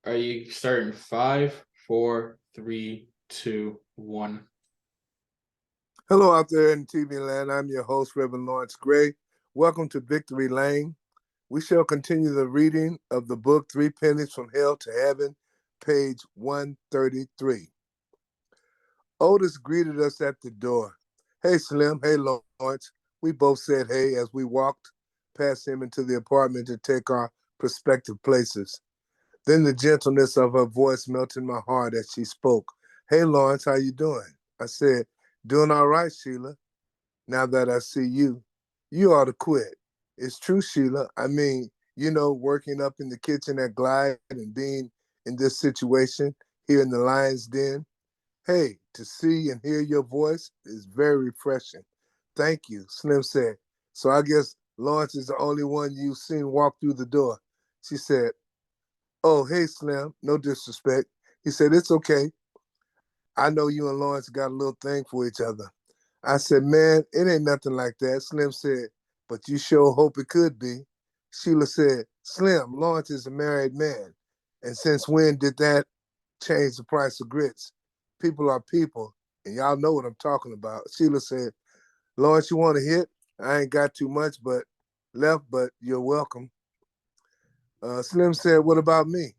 Are you starting 5, 4, 3, 2, 1? Hello out there in TV land. I'm your host, Reverend Lawrence Gray. Welcome to Victory Lane. We shall continue the reading of the book, Three Pennies from Hell to Heaven, page 133. Otis greeted us at the door. Hey, Slim. Hey, Lawrence. We both said hey as we walked past him into the apartment to take our prospective places. Then the gentleness of her voice melted my heart as she spoke. Hey, Lawrence, how you doing? I said, doing all right, Sheila. Now that I see you, you ought to quit. It's true, Sheila. I mean, working up in the kitchen at Glide and being in this situation here in the lion's den. Hey, to see and hear your voice is very refreshing. Thank you, Slim said. So I guess Lawrence is the only one you've seen walk through the door. She said, oh, hey, Slim, no disrespect. He said, it's okay. I know you and Lawrence got a little thing for each other. I said, man, it ain't nothing like that. Slim said, but you sure hope it could be. Sheila said, Slim, Lawrence is a married man. And since when did that change the price of grits? People are people, and y'all know what I'm talking about. Sheila said, Lawrence, you want a hit? I ain't got too much left, but you're welcome. Slim said, what about me?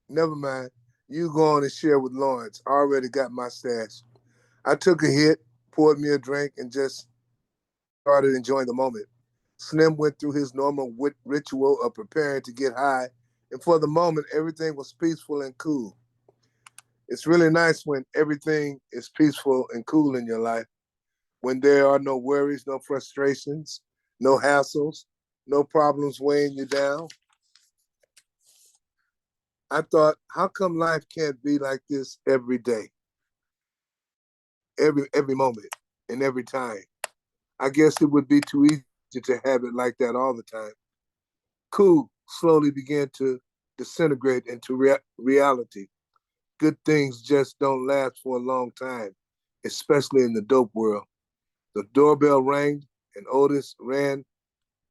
Never mind. You go on and share with Lawrence. I already got my stash. I took a hit, poured me a drink, and just started enjoying the moment. Slim went through his normal ritual of preparing to get high, and for the moment, everything was peaceful and cool. It's really nice when everything is peaceful and cool in your life, when there are no worries, no frustrations, no hassles, no problems weighing you down. I thought, how come life can't be like this every day, every moment, and every time? I guess it would be too easy to have it like that all the time. Cool slowly began to disintegrate into reality. Good things just don't last for a long time, especially in the dope world. The doorbell rang, and Otis ran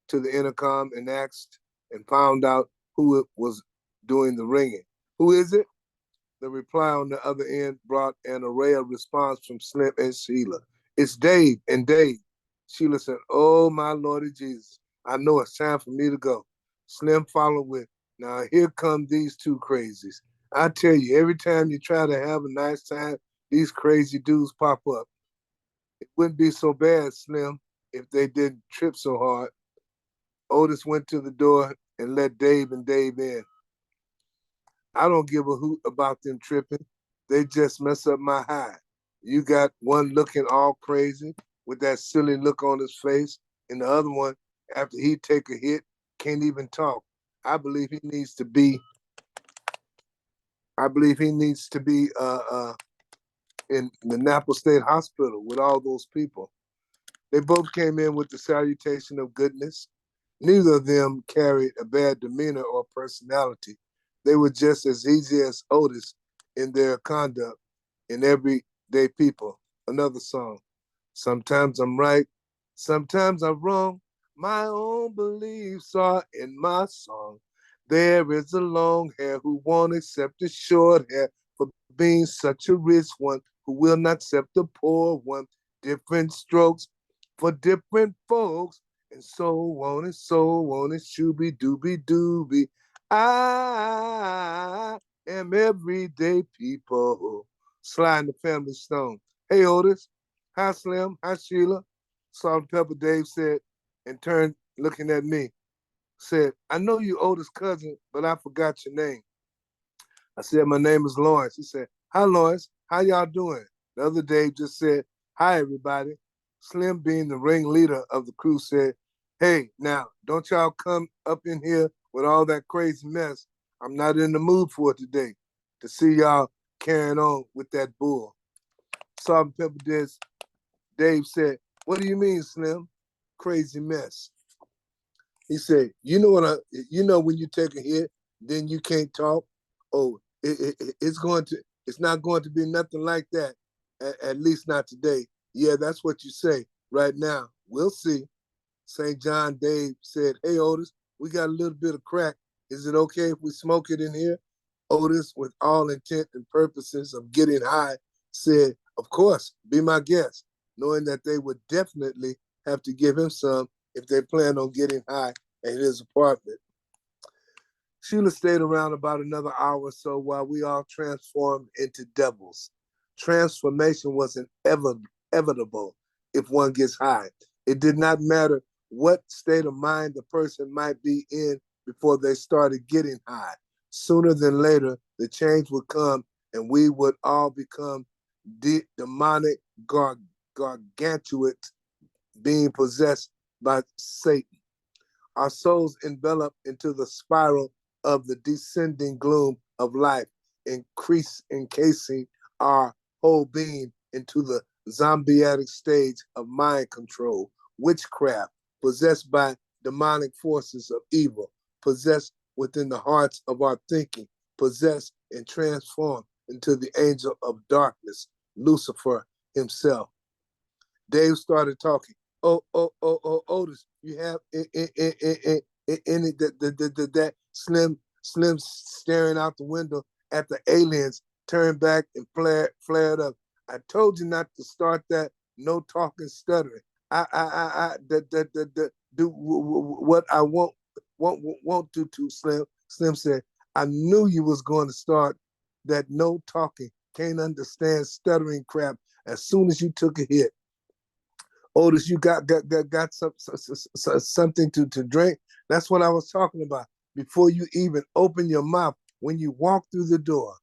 to the intercom and asked and found out who it was doing the ringing. Who is it? The reply on the other end brought an array of response from Slim and Sheila. It's Dave and Dave. Sheila said, oh, my Lordy Jesus, I know it's time for me to go. Slim followed with, now here come these two crazies. I tell you, every time you try to have a nice time, these crazy dudes pop up. It wouldn't be so bad, Slim, if they didn't trip so hard. Otis went to the door and let Dave and Dave in. I don't give a hoot about them tripping. They just mess up my high. You got one looking all crazy with that silly look on his face, and the other one, after he take a hit, can't even talk. I believe he needs to be in the Napa State Hospital with all those people. They both came in with the salutation of goodness. Neither of them carried a bad demeanor or personality. They were just as easy as Otis in their conduct in everyday people. Another song. Sometimes I'm right, sometimes I'm wrong. My own beliefs are in my song. There is a long hair who won't accept the short hair for being such a rich one who will not accept the poor one. Different strokes for different folks, and so on and so on and shooby dooby dooby. I am everyday people. Sly and the Family Stone. Hey, Otis. Hi, Slim. Hi, Sheila. Salt and Pepper Dave said, and turned looking at me. Said, I know you Otis' cousin, but I forgot your name. I said, my name is Lawrence. He said, hi, Lawrence. How y'all doing? The other Dave just said, hi, everybody. Slim, being the ringleader of the crew, said, hey, now, don't y'all come up in here with all that crazy mess. I'm not in the mood for it today to see y'all carrying on with that bull. Salt and Pepper Dave said, what do you mean, Slim? Crazy mess. He said, you know when you take a hit, then you can't talk? Oh, it's not going to be nothing like that, at least not today. Yeah, that's what you say right now. We'll see. St. John Dave said, hey, Otis, we got a little bit of crack. Is it okay if we smoke it in here? Otis, with all intent and purposes of getting high, said, "Of course, be my guest," knowing that they would definitely have to give him some if they planned on getting high at his apartment. Sheila stayed around about another hour or so while we all transformed into devils. Transformation was inevitable if one gets high. It did not matter what state of mind the person might be in before they started getting high. Sooner than later, the change would come and we would all become demonic gargantuans being possessed by Satan. Our souls envelop into the spiral of the descending gloom of life, encasing our whole being into the zombietic stage of mind control, witchcraft, possessed by demonic forces of evil, possessed within the hearts of our thinking, possessed and transformed into the angel of darkness, Lucifer himself. Dave started talking. Otis, you have any that Slim staring out the window at the aliens turned back and flared up. I told you not to start that. No talking, stuttering. I do what I want to. Slim. Slim said, I knew you was going to start that no talking, can't understand stuttering crap as soon as you took a hit. Otis, you got something to drink? That's what I was talking about. Before you even open your mouth, when you walk through the door.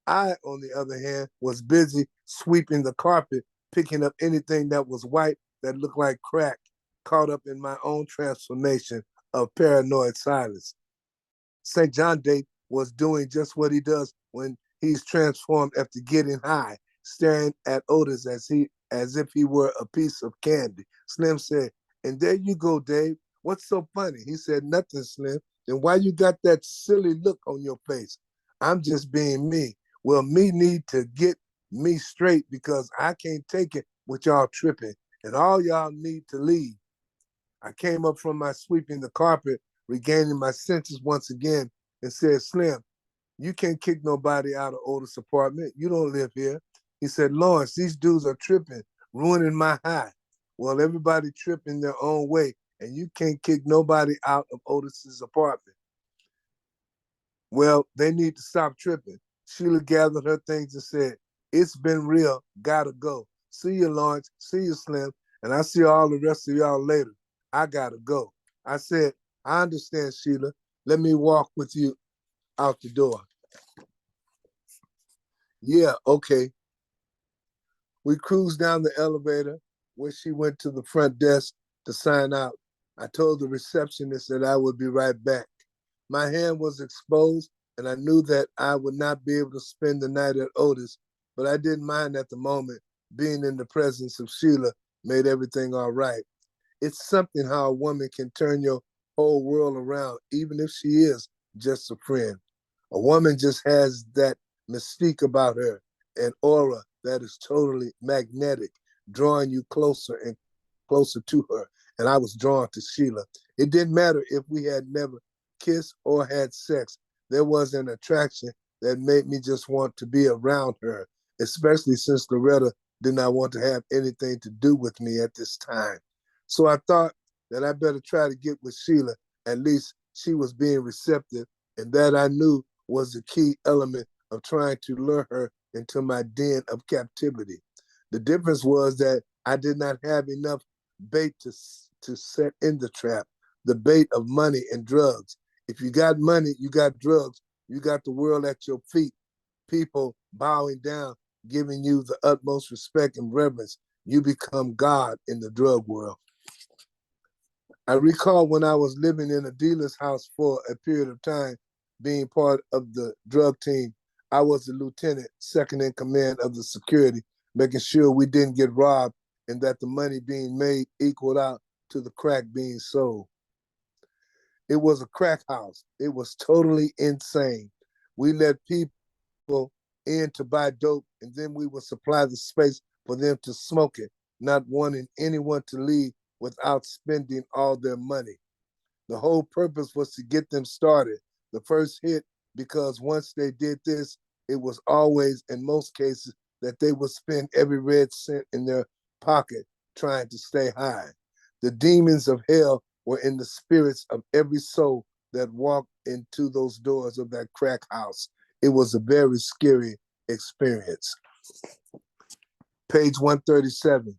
I, on the other hand, was busy sweeping the carpet, picking up anything that was white that looked like crack, caught up in my own transformation of paranoid silence. St. John Date was doing just what he does when he's transformed after getting high, staring at Otis as if he were a piece of candy. Slim said, and there you go, Dave. What's so funny? He said, nothing, Slim. Then why you got that silly look on your face? I'm just being me. Well, me need to get me straight because I can't take it with y'all tripping, and all y'all need to leave. I came up from my sweeping the carpet, regaining my senses once again, and said, Slim, you can't kick nobody out of Otis' apartment. You don't live here. He said, Lawrence, these dudes are tripping, ruining my high. Well, everybody tripping their own way, and you can't kick nobody out of Otis's apartment. Well, they need to stop tripping. Sheila gathered her things and said, it's been real, gotta go. See you, Lawrence, see you, Slim, and I see all the rest of y'all later. I gotta go. I said, I understand, Sheila. Let me walk with you out the door. Yeah, okay. We cruised down the elevator where she went to the front desk to sign out. I told the receptionist that I would be right back. My hand was exposed and I knew that I would not be able to spend the night at Otis, but I didn't mind at the moment. Being in the presence of Sheila made everything all right. It's something how a woman can turn your whole world around, even if she is just a friend. A woman just has that mystique about her, an aura that is totally magnetic, drawing you closer and closer to her. And I was drawn to Sheila. It didn't matter if we had never kissed or had sex. There was an attraction that made me just want to be around her, especially since Loretta did not want to have anything to do with me at this time. So I thought that I better try to get with Sheila. At least she was being receptive, and that I knew was the key element of trying to lure her into my den of captivity. The difference was that I did not have enough bait to set in the trap, the bait of money and drugs. If you got money, you got drugs, you got the world at your feet, people bowing down, giving you the utmost respect and reverence. You become God in the drug world. I recall when I was living in a dealer's house for a period of time, being part of the drug team. I was the lieutenant, second in command of the security, making sure we didn't get robbed and that the money being made equaled out to the crack being sold. It was a crack house. It was totally insane. We let people in to buy dope, and then we would supply the space for them to smoke it, not wanting anyone to leave without spending all their money. The whole purpose was to get them started. The first hit because once they did this, it was always, in most cases, that they would spend every red cent in their pocket trying to stay high. The demons of hell were in the spirits of every soul that walked into those doors of that crack house. It was a very scary experience. Page 137,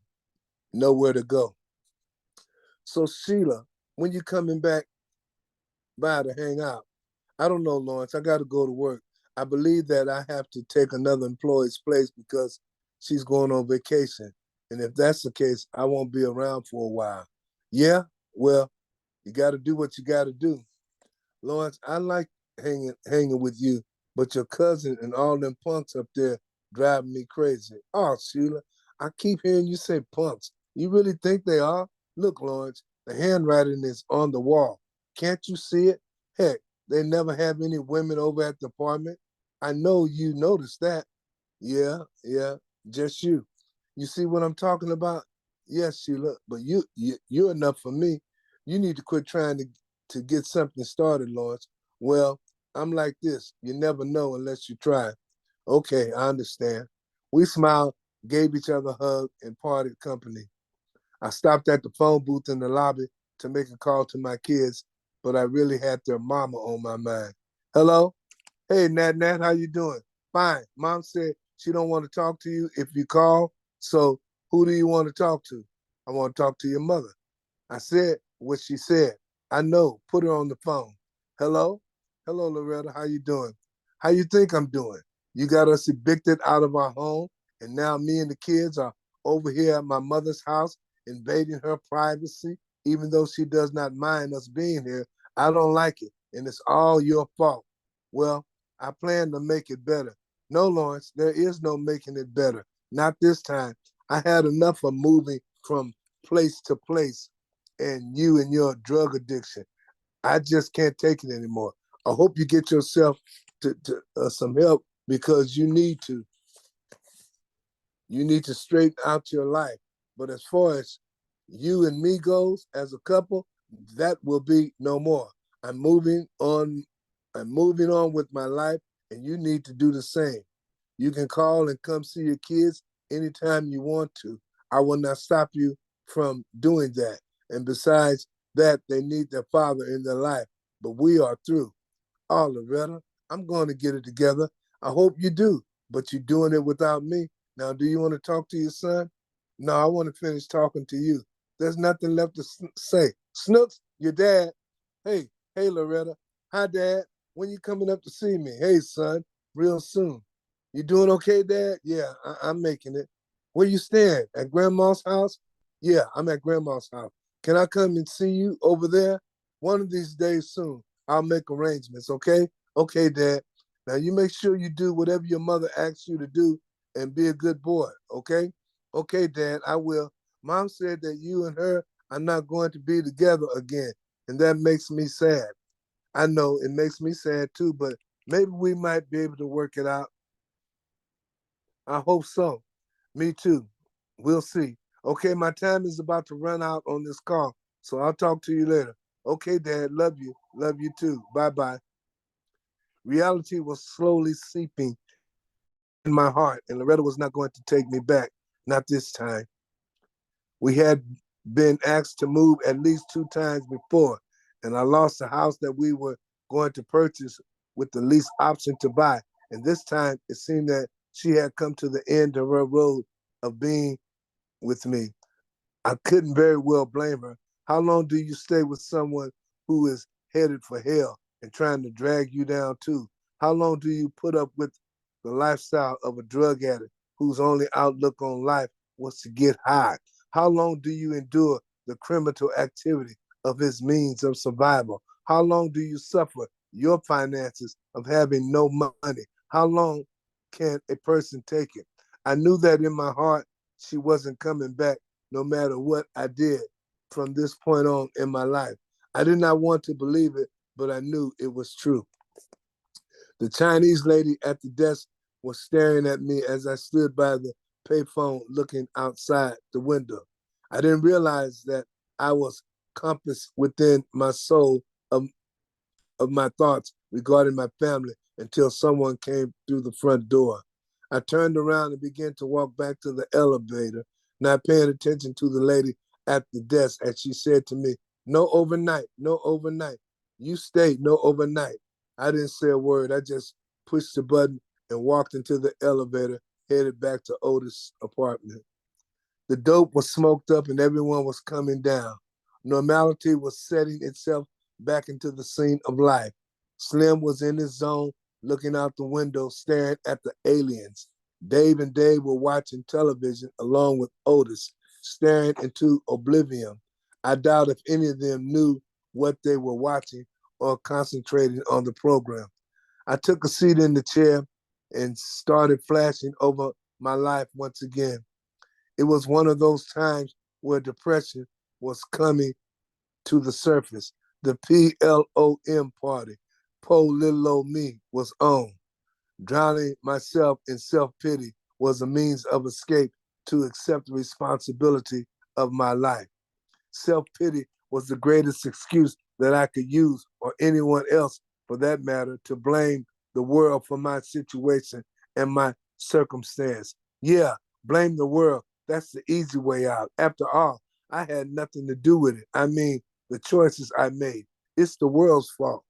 nowhere to go. So Sheila, when you coming back by to hang out? I don't know, Lawrence. I got to go to work. I believe that I have to take another employee's place because she's going on vacation. And if that's the case, I won't be around for a while. Yeah, well, you got to do what you got to do. Lawrence, I like hanging with you, but your cousin and all them punks up there driving me crazy. Oh, Sheila, I keep hearing you say punks. You really think they are? Look, Lawrence, the handwriting is on the wall. Can't you see it? Heck, they never have any women over at the apartment. I know you noticed that. Yeah, just you. You see what I'm talking about? Yes, Sheila, but you're enough for me. You need to quit trying to get something started, Lawrence. Well, I'm like this. You never know unless you try. Okay, I understand. We smiled, gave each other a hug, and parted company. I stopped at the phone booth in the lobby to make a call to my kids, but I really had their mama on my mind. Hello? Hey, Nat, how you doing? Fine. Mom said she don't want to talk to you if you call, so who do you want to talk to? I want to talk to your mother. I said what she said. I know. Put her on the phone. Hello? Hello, Loretta. How you doing? How you think I'm doing? You got us evicted out of our home, and now me and the kids are over here at my mother's house, invading her privacy, even though she does not mind us being here. I don't like it, and it's all your fault. Well, I plan to make it better. No, Lawrence, there is no making it better. Not this time. I had enough of moving from place to place and you and your drug addiction. I just can't take it anymore. I hope you get yourself to some help because you need to. You need to straighten out your life. But as far as you and me goes as a couple, that will be no more. I'm moving on. I'm moving on with my life, and you need to do the same. You can call and come see your kids anytime you want to. I will not stop you from doing that. And besides that, they need their father in their life. But we are through. Oh, Loretta, I'm going to get it together. I hope you do, but you're doing it without me. Now, do you want to talk to your son? No, I want to finish talking to you. There's nothing left to say. Snooks, your dad. Hey, Loretta. Hi, Dad. When you coming up to see me? Hey, son, real soon. You doing okay, Dad? Yeah, I'm making it. Where you staying? At Grandma's house? Yeah, I'm at Grandma's house. Can I come and see you over there? One of these days soon. I'll make arrangements, okay? Okay, Dad. Now you make sure you do whatever your mother asks you to do and be a good boy, okay? Okay, Dad, I will. Mom said that you and her are not going to be together again, and that makes me sad. I know it makes me sad too, but maybe we might be able to work it out. I hope so. Me too. We'll see. Okay, my time is about to run out on this call, so I'll talk to you later. Okay, Dad, love you. Love you too. Bye-bye. Reality was slowly seeping in my heart, and Loretta was not going to take me back. Not this time. We had been asked to move at least 2 times before, and I lost the house that we were going to purchase with the least option to buy. And this time it seemed that she had come to the end of her road of being with me. I couldn't very well blame her. How long do you stay with someone who is headed for hell and trying to drag you down too? How long do you put up with the lifestyle of a drug addict whose only outlook on life was to get high? How long do you endure the criminal activity of his means of survival? How long do you suffer your finances of having no money? How long can a person take it? I knew that in my heart she wasn't coming back no matter what I did from this point on in my life. I did not want to believe it, but I knew it was true. The Chinese lady at the desk was staring at me as I stood by the payphone looking outside the window. I didn't realize that I was compassed within my soul of my thoughts regarding my family until someone came through the front door. I turned around and began to walk back to the elevator, not paying attention to the lady at the desk as she said to me, "No overnight, no overnight. You stay, no overnight." I didn't say a word. I just pushed the button and walked into the elevator, headed back to Otis' apartment. The dope was smoked up and everyone was coming down. Normality was setting itself back into the scene of life. Slim was in his zone, looking out the window, staring at the aliens. Dave and Dave were watching television along with Otis, staring into oblivion. I doubt if any of them knew what they were watching or concentrating on the program. I took a seat in the chair and started flashing over my life once again. It was one of those times where depression was coming to the surface. The PLOM party, Po Little Old Me, was on. Drowning myself in self-pity was a means of escape to accept the responsibility of my life. Self-pity was the greatest excuse that I could use, or anyone else for that matter, to blame the world for my situation and my circumstance. Yeah, blame the world. That's the easy way out. After all, I had nothing to do with it. I mean, the choices I made. It's the world's fault.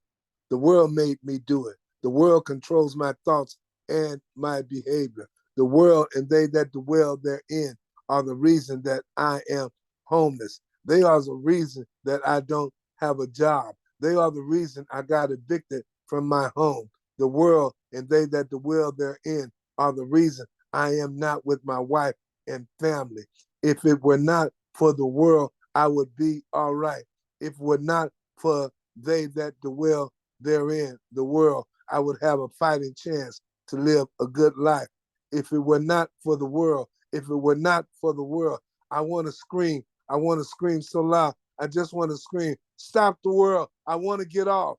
The world made me do it. The world controls my thoughts and my behavior. The world and they that dwell therein are the reason that I am homeless. They are the reason that I don't have a job. They are the reason I got evicted from my home. The world and they that dwell therein are the reason I am not with my wife and family. If it were not for the world, I would be all right. If it were not for they that dwell therein, the world, I would have a fighting chance to live a good life. If it were not for the world, if it were not for the world, I want to scream. I want to scream so loud. I just want to scream, stop the world. I want to get off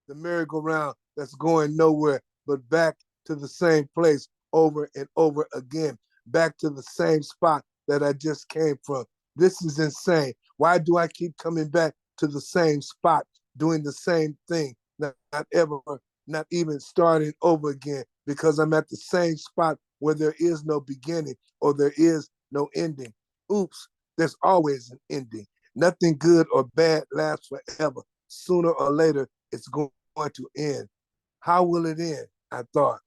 the merry-go-round that's going nowhere but back to the same place over and over again, back to the same spot that I just came from. This is insane. Why do I keep coming back to the same spot, doing the same thing, not ever, not even starting over again, because I'm at the same spot where there is no beginning or there is no ending. Oops, there's always an ending. Nothing good or bad lasts forever. Sooner or later, it's going to end. How will it end? I thought.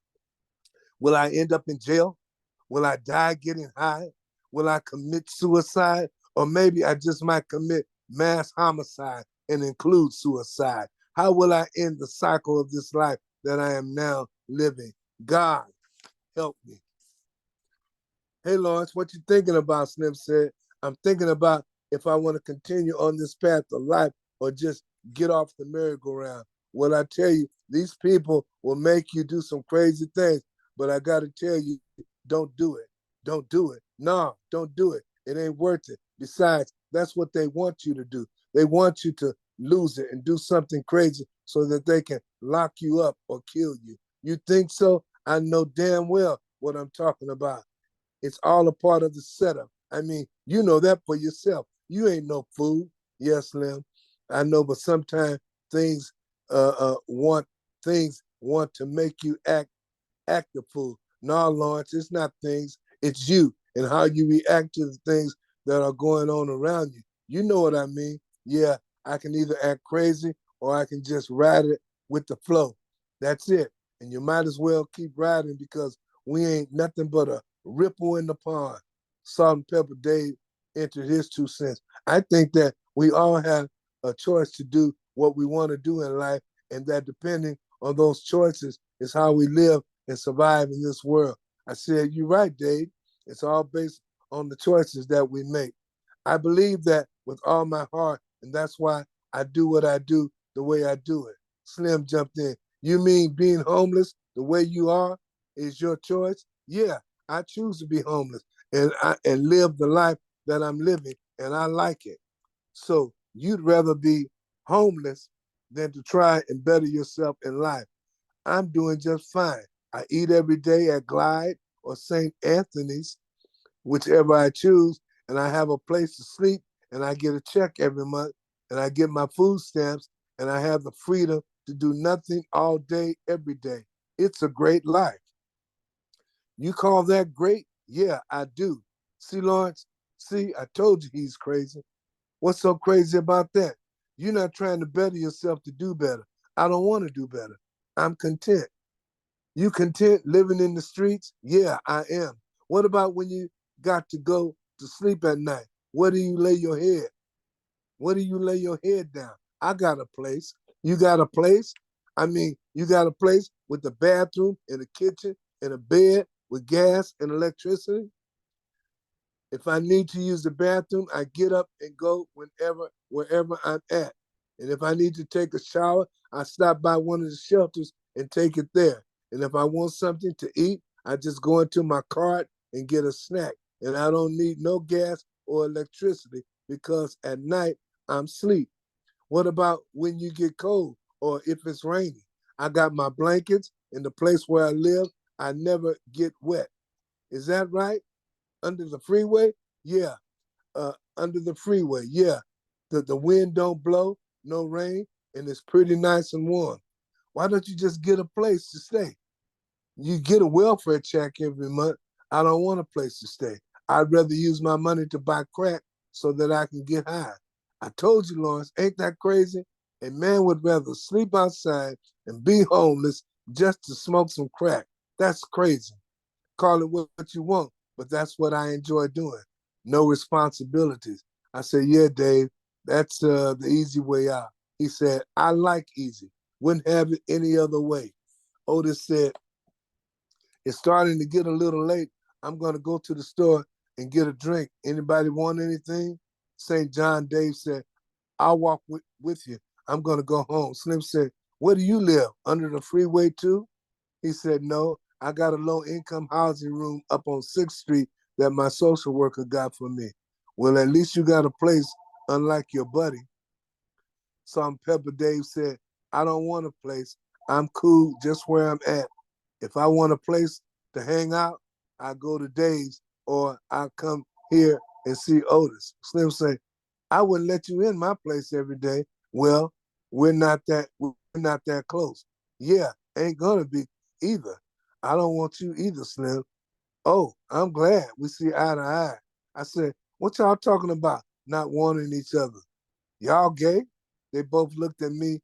Will I end up in jail? Will I die getting high? Will I commit suicide? Or maybe I just might commit mass homicide and include suicide. How will I end the cycle of this life that I am now living? God, help me. Hey, Lawrence, what you thinking about? Slim said. I'm thinking about if I want to continue on this path of life or just get off the merry-go-round. Well, I tell you, these people will make you do some crazy things, but I got to tell you, don't do it. Don't do it. No, don't do it. It ain't worth it. Besides, that's what they want you to do. They want you to lose it and do something crazy so that they can lock you up or kill you. You think so? I know damn well what I'm talking about. It's all a part of the setup. I mean, you know that for yourself. You ain't no fool. Yes, Slim. I know, but sometimes things want to make you act the fool. No, Lawrence, it's not things. It's you and how you react to the things that are going on around you. You know what I mean? Yeah, I can either act crazy or I can just ride it with the flow. That's it. And you might as well keep riding because we ain't nothing but a ripple in the pond. Salt and Pepper Dave entered his 2 cents. I think that we all have a choice to do what we want to do in life, and that depending on those choices is how we live and survive in this world. I said, you're right, Dave. It's all based on the choices that we make. I believe that with all my heart, and that's why I do what I do the way I do it. Slim jumped in. You mean being homeless the way you are is your choice? Yeah, I choose to be homeless and live the life that I'm living, and I like it. So you'd rather be homeless than to try and better yourself in life. I'm doing just fine. I eat every day at Glide or St. Anthony's, whichever I choose, and I have a place to sleep, and I get a check every month, and I get my food stamps, and I have the freedom to do nothing all day, every day. It's a great life. You call that great? Yeah, I do. See, Lawrence? See, I told you he's crazy. What's so crazy about that? You're not trying to better yourself to do better. I don't want to do better. I'm content. You content living in the streets? Yeah, I am. What about when you got to go to sleep at night? Where do you lay your head? Where do you lay your head down? I got a place. You got a place? I mean, you got a place with a bathroom and a kitchen and a bed with gas and electricity? If I need to use the bathroom, I get up and go wherever I'm at. And if I need to take a shower, I stop by one of the shelters and take it there. And if I want something to eat, I just go into my cart and get a snack. And I don't need no gas or electricity because at night I'm asleep. What about when you get cold or if it's raining? I got my blankets in the place where I live. I never get wet. Is that right? Under the freeway? Yeah. Under the freeway? Yeah. The wind don't blow, no rain, and it's pretty nice and warm. Why don't you just get a place to stay? You get a welfare check every month. I don't want a place to stay. I'd rather use my money to buy crack so that I can get high. I told you, Lawrence, ain't that crazy? A man would rather sleep outside and be homeless just to smoke some crack. That's crazy. Call it what you want, but that's what I enjoy doing. No responsibilities. I said, yeah, Dave, that's the easy way out. He said, I like easy. Wouldn't have it any other way. Otis said, it's starting to get a little late. I'm going to go to the store and get a drink. Anybody want anything? St. John Dave said, I'll walk with you. I'm going to go home. Slim said, where do you live? Under the freeway too? He said, no, I got a low income housing room up on 6th Street that my social worker got for me. Well, at least you got a place, unlike your buddy. Salt Pepper Dave said, I don't want a place. I'm cool just where I'm at. If I want a place to hang out, I go to Dave's or I come here and see Otis. Slim said, I wouldn't let you in my place every day. Well, we're not that close. Yeah, ain't gonna be either. I don't want you either, Slim. Oh, I'm glad we see eye to eye. I said, what y'all talking about? Not wanting each other. Y'all gay? They both looked at me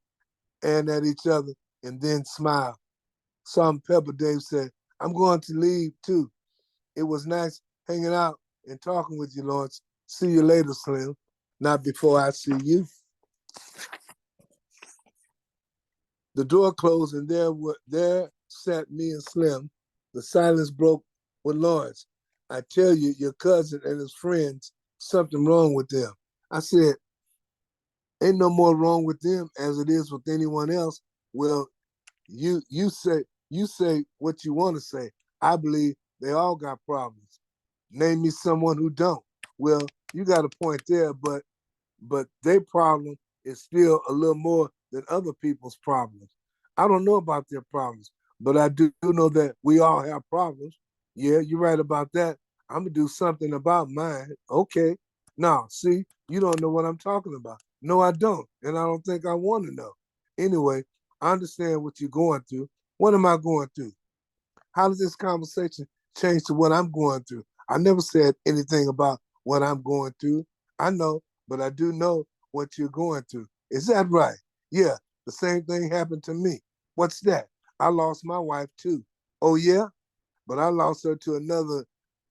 and at each other and then smiled. Salt and Pepper Dave said, I'm going to leave too. It was nice hanging out and talking with you, Lawrence. See you later, Slim. Not before I see you. The door closed and there sat me and Slim. The silence broke with Lawrence. I tell you, your cousin and his friends, something wrong with them. I said, ain't no more wrong with them as it is with anyone else. Well, you say what you want to say. I believe they all got problems. Name me someone who don't. Well, you got a point there, but their problem is still a little more than other people's problems. I don't know about their problems, but I do know that we all have problems. Yeah, you're right about that. I'm gonna do something about mine. Okay. Now, see, you don't know what I'm talking about. No, I don't, and I don't think I want to know. Anyway, I understand what you're going through. What am I going through? How does this conversation change to what I'm going through? I never said anything about what I'm going through. I know, but I do know what you're going through. Is that right? Yeah, the same thing happened to me. What's that? I lost my wife too. Oh, yeah? But I lost her to another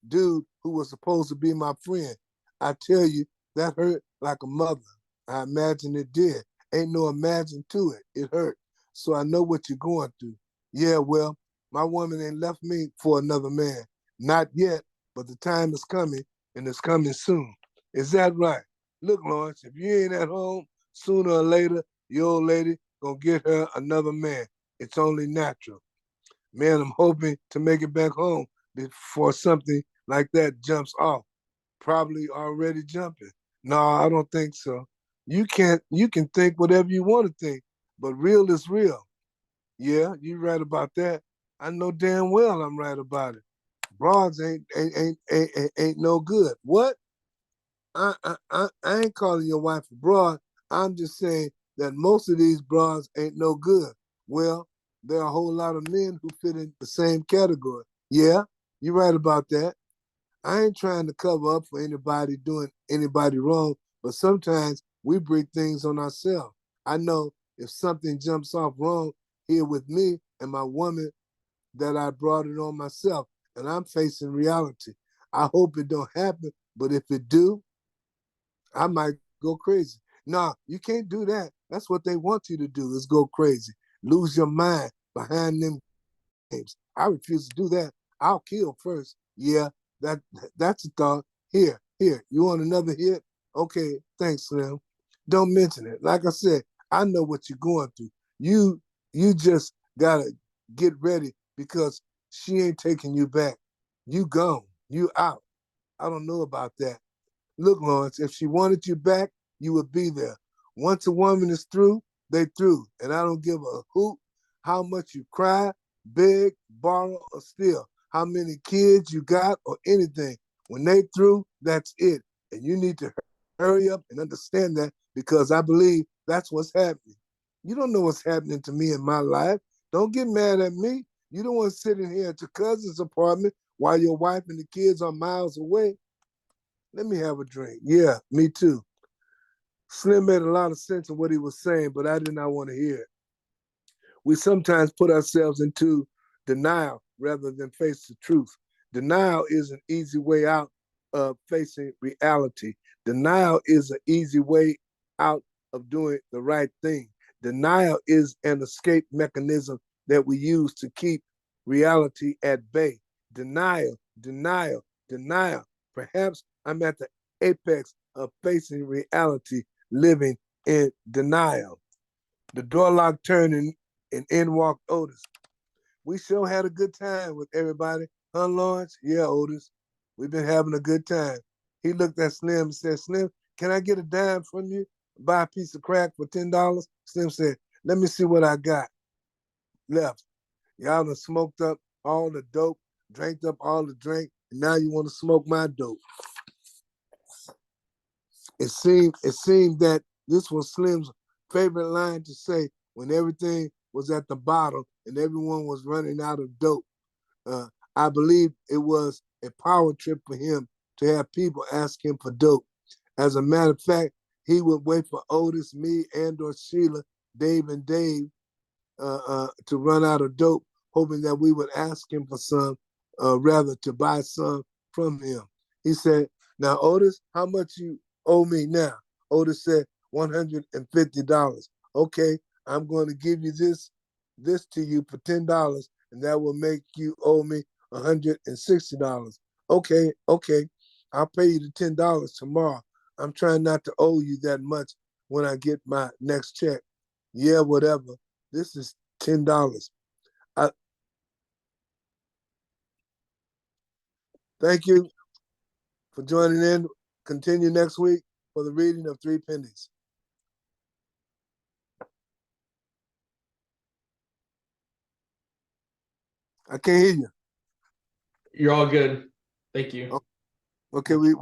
dude who was supposed to be my friend. I tell you, that hurt like a mother. I imagine it did. Ain't no imagine to it. It hurt. So I know what you're going through. Yeah, well, my woman ain't left me for another man. Not yet, but the time is coming, and it's coming soon. Is that right? Look, Lawrence, if you ain't at home, sooner or later, your old lady gonna get her another man. It's only natural. Man, I'm hoping to make it back home before something like that jumps off. Probably already jumping. No, I don't think so. You can think whatever you want to think, but real is real. Yeah, you're right about that. I know damn well I'm right about it. Broads ain't no good. What? I ain't calling your wife a broad. I'm just saying that most of these bras ain't no good. Well, there are a whole lot of men who fit in the same category. Yeah, you're right about that. I ain't trying to cover up for anybody doing anybody wrong, but sometimes we bring things on ourselves. I know if something jumps off wrong here with me and my woman, that I brought it on myself, and I'm facing reality. I hope it don't happen, but if it do, I might go crazy. Nah, you can't do that. That's what they want you to do is go crazy. Lose your mind behind them games. I refuse to do that. I'll kill first. Yeah, that that's a thought. Here. You want another hit? Okay, thanks, Slim. Don't mention it. Like I said, I know what you're going through. You just gotta get ready because she ain't taking you back. You gone. You out. I don't know about that. Look, Lawrence, if she wanted you back, you would be there. Once a woman is through, they through. And I don't give a hoot how much you cry, beg, borrow, or steal, how many kids you got, or anything. When they through, that's it. And you need to hurry up and understand that because I believe that's what's happening. You don't know what's happening to me in my life. Don't get mad at me. You don't want to sit in here at your cousin's apartment while your wife and the kids are miles away. Let me have a drink. Yeah, me too. Slim made a lot of sense of what he was saying, but I did not want to hear it. We sometimes put ourselves into denial rather than face the truth. Denial is an easy way out of facing reality. Denial is an easy way out of doing the right thing. Denial is an escape mechanism that we use to keep reality at bay. Denial. Perhaps I'm at the apex of facing reality, living in denial. The door lock turned and in walked Otis. We sure had a good time with everybody. Huh, Lawrence? Yeah, Otis. We've been having a good time. He looked at Slim and said, Slim, can I get a dime from you? Buy a piece of crack for $10? Slim said, let me see what I got left. Y'all done smoked up all the dope, drank up all the drink, and now you want to smoke my dope. It seemed that this was Slim's favorite line to say when everything was at the bottom and everyone was running out of dope. Uh, I believe it was a power trip for him to have people ask him for dope. As a matter of fact, he would wait for Otis, me, and or Sheila, Dave, to run out of dope, hoping that we would ask him for some, rather to buy some from him. He said, now, Otis, how much you owe me now? Otis said, $150. Okay, I'm going to give you this to you for $10, and that will make you owe me $160. Okay, I'll pay you the $10 tomorrow. I'm trying not to owe you that much when I get my next check. Yeah, whatever. This is $10. I thank you for joining in. Continue next week for the reading of Three Pennies. I can't hear you. You're all good. Thank you. Okay, we